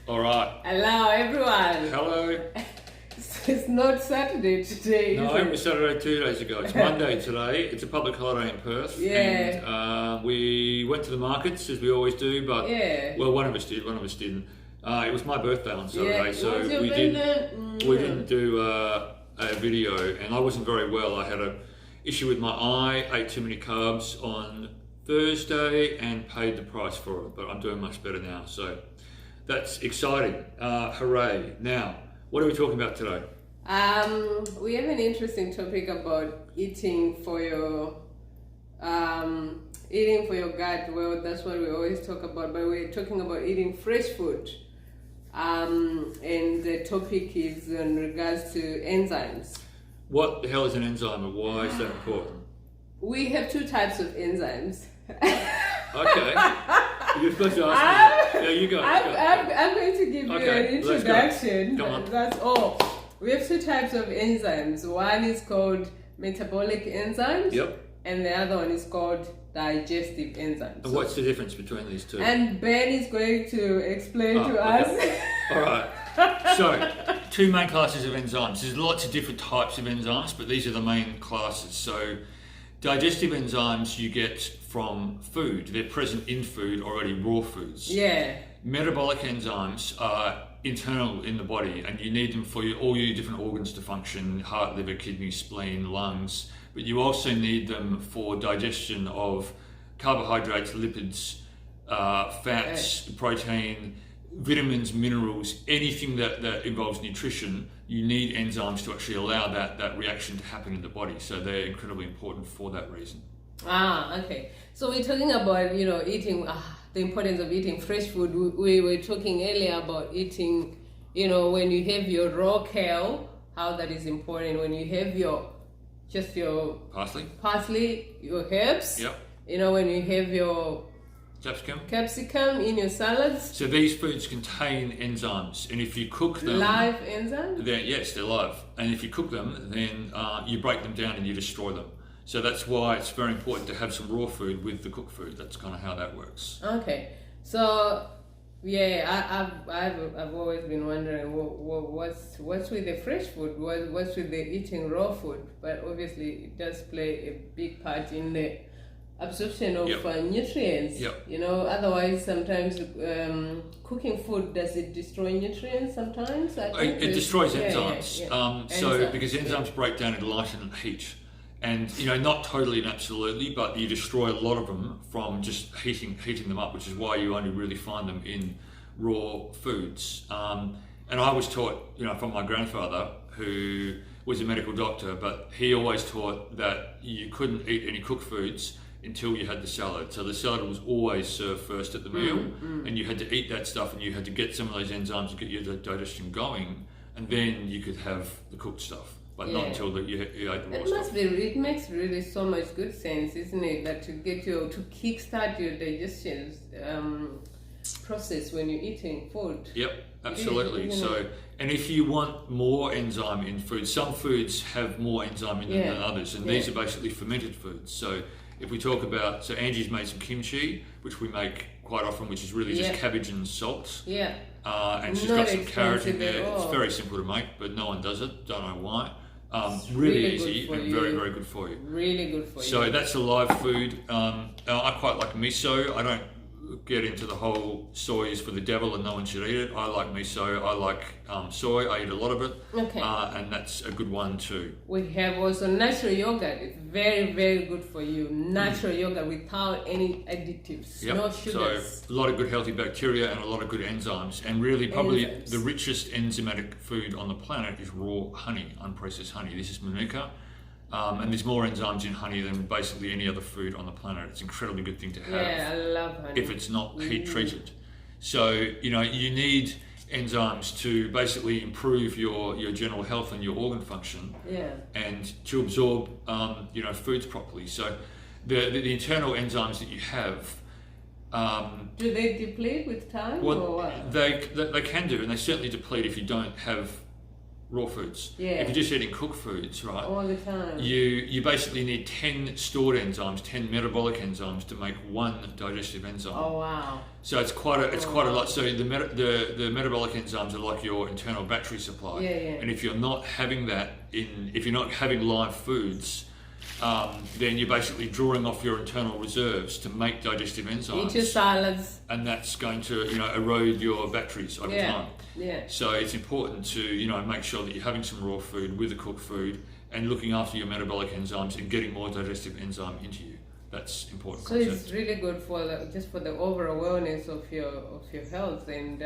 All right. Hello, everyone. Hello. It's not Saturday today. No, is it was Saturday 2 days ago. It's Monday today. It's a public holiday in Perth. Yeah. And we went to the markets as we always do, but well, one of us did, one of us didn't. It was my birthday on Saturday, so we didn't do a video, and I wasn't very well. I had an issue with my eye, ate too many carbs on Thursday, and paid the price for it. But I'm doing much better now, so that's exciting. Hooray! Now, what are we talking about today? We have an interesting topic about eating for your gut. Well, that's what we always talk about, but we're talking about eating fresh food. And the topic is in regards to enzymes. What the hell is an enzyme, and why is that important? We have two types of enzymes. Okay. You're supposed to ask me. Yeah, you go. I'm going to give you an introduction. Come on. That's all. We have two types of enzymes. One is called metabolic enzymes. Yep. And the other one is called digestive enzymes. And what's the difference between these two? And Ben is going to explain to us. All right. So, two main classes of enzymes. There's lots of different types of enzymes, but these are the main classes. So, digestive enzymes you get from food. They're present in food already, raw foods. Yeah. Metabolic enzymes are internal in the body, and you need them for all your different organs to function: heart, liver, kidney, spleen, lungs. But you also need them for digestion of carbohydrates, lipids, fats, protein, vitamins, minerals, anything that involves nutrition. You need enzymes to actually allow that reaction to happen in the body. So they're incredibly important for that reason. Okay. So we're talking about, eating, the importance of eating fresh food. We were talking earlier about eating, when you have your raw kale, how that is important. When you have your parsley, your herbs. Yep. When you have your capsicum in your salads. So these foods contain enzymes, and if you cook them, live enzymes. Then yes, they're live. And if you cook them, then you break them down and you destroy them. So that's why it's very important to have some raw food with the cooked food. That's kind of how that works. Okay. So I've always been wondering what's with the fresh food, what's with the eating raw food, but obviously it does play a big part in the absorption of nutrients. Yep. Otherwise sometimes cooking food, does it destroy nutrients sometimes? It destroys enzymes. Because enzymes break down into light and heat. And not totally and absolutely, but you destroy a lot of them from just heating them up, which is why you only really find them in raw foods. And I was taught, from my grandfather, who was a medical doctor, but he always taught that you couldn't eat any cooked foods until you had the salad. So the salad was always served first at the meal, and you had to eat that stuff, and you had to get some of those enzymes to get your digestion going, and then you could have the cooked stuff. But not until you ate the raw stuff. It makes really so much good sense, isn't it? That to kickstart your digestion process when you're eating food. Yep, absolutely. And if you want more enzyme in food, some foods have more enzyme in them than others, and these are basically fermented foods. So if we talk about, Angie's made some kimchi, which we make quite often, which is really just cabbage and salt. Yeah. And she's got some carrot in there. It's very simple to make, but no one does it. Don't know why. Really easy and very, very good for you. Really good for you. So that's a live food. I quite like miso. I don't get into the whole soy is for the devil and no one should eat it. I like miso. I like soy. I eat a lot of it. Okay. And that's a good one too. We have also natural yogurt. It's very, very good for you. Natural yogurt without any additives. Yep. No sugars. So a lot of good healthy bacteria and a lot of good enzymes. And really probably the richest enzymatic food on the planet is raw honey, unprocessed honey. This is Manuka. And there's more enzymes in honey than basically any other food on the planet. It's an incredibly good thing to have. Yeah, I love honey. If it's not heat treated. So, you need enzymes to basically improve your general health and your organ function. Yeah. And to absorb, foods properly. So the internal enzymes that you have, do they deplete with time? Well, or what? They can do, and they certainly deplete if you don't have raw foods. Yeah. If you're just eating cooked foods, right? All the time. You basically need 10 stored enzymes, 10 metabolic enzymes to make one digestive enzyme. Oh wow. So it's quite a lot. So the metabolic enzymes are like your internal battery supply. Yeah, yeah. And if you're not having that if you're not having live foods, then you're basically drawing off your internal reserves to make digestive enzymes. Eat your salads. And that's going to erode your batteries over time. Yeah. So it's important to make sure that you're having some raw food with the cooked food and looking after your metabolic enzymes and getting more digestive enzyme into you. That's important. So concept. It's really good for for the overall wellness of your health and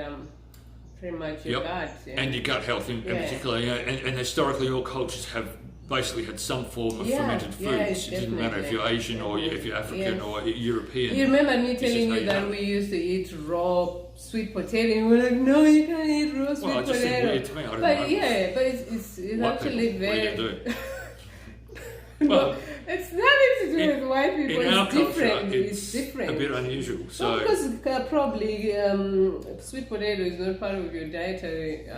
pretty much your gut. And your gut health in particular. And historically, all cultures have basically had some form of fermented foods. It doesn't matter if you're Asian or if you're African or European. You remember me telling you that we used to eat raw sweet potato, and we're like, no, you can't eat raw sweet potato. Well, it just seemed weird to me. I don't know. But it's actually very. What do you do? Well, it's nothing to do with white people. In our culture, it's different. A bit unusual. So because probably sweet potato is not part of your dietary.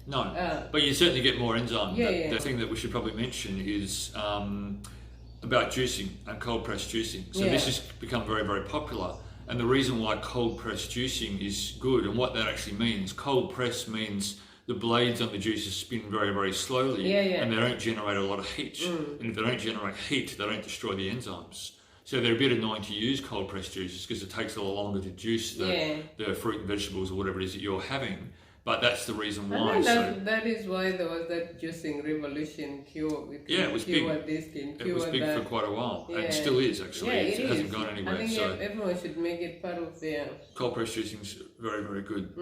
No, but you certainly get more enzyme. The thing that we should probably mention is about juicing and cold press juicing. So this has become very, very popular. And the reason why cold press juicing is good and what that actually means, cold press means the blades on the juices spin very, very slowly and they don't generate a lot of heat. And if they don't generate heat, they don't destroy the enzymes. So they're a bit annoying to use cold press juices because it takes a lot longer to juice the fruit and vegetables or whatever it is that you're having. But that's the reason why. That is why there was that juicing revolution. It was big. It was big for quite a while, and it still is actually. It hasn't gone anywhere. I think everyone should make it part of their. Cold press juicing is very, very good.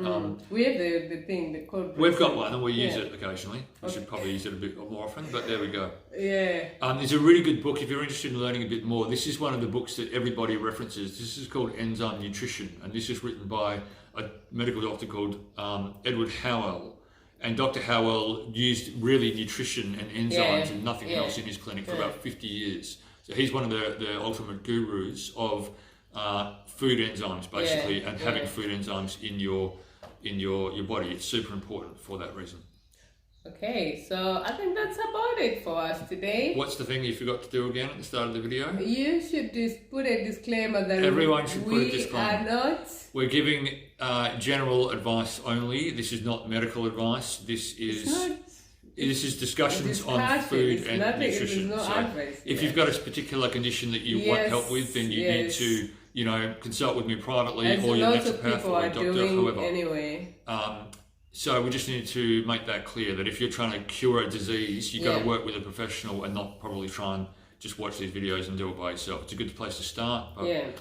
We have the cold press. We've got one, and we use it occasionally. We should probably use it a bit more often, but there we go. Yeah. There's a really good book if you're interested in learning a bit more. This is one of the books that everybody references. This is called Enzyme Nutrition, and this is written by a medical doctor called Edward Howell, and Dr. Howell used really nutrition and enzymes and nothing else in his clinic for about 50 years. So he's one of the ultimate gurus of food enzymes basically, and having food enzymes in your body. It's super important for that reason. Okay, so I think that's about it for us today. What's the thing you forgot to do again at the start of the video? You should just put a disclaimer that everyone should put a disclaimer. We are not. We're giving general advice only. This is not medical advice. This is discussions on food and nutrition. If you've got a particular condition that you want help with, then you need to consult with me privately or your naturopath or a doctor, whoever. Anyway. So we just need to make that clear that if you're trying to cure a disease, you've got to work with a professional and not probably try and just watch these videos and do it by yourself. It's a good place to start. But,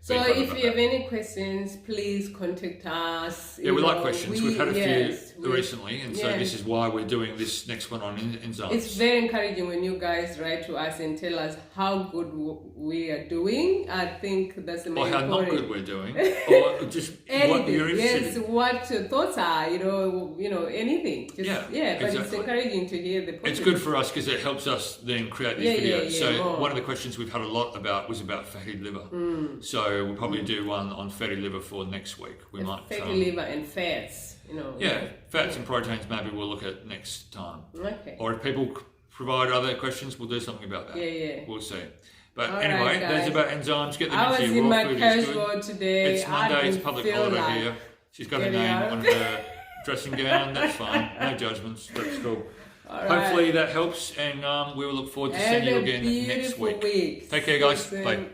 So if you have any questions, please contact us. We like questions. We've had a few recently, and so this is why we're doing this next one on enzymes. It's very encouraging when you guys write to us and tell us how good we are doing. I think that's the main point. Or how not good we're doing, or just what you're interested in. What your thoughts are, anything. But it's encouraging to hear the positive. It's good for us because it helps us then create these videos. One of the questions we've had a lot about was about fatty liver. So we'll probably do one on fatty liver for next week. We might fatty liver and fats, fats and proteins maybe we'll look at next time. Okay. Or if people provide other questions, we'll do something about that. We'll see. But all anyway, that's about enzymes. Get them into your raw food. I was in my casual today. It's Monday. It's public holiday here. She's got her name on her dressing gown. That's fine. No judgments. That's cool. Hopefully that helps, and we will look forward to seeing you again next week. Take care, guys. Bye.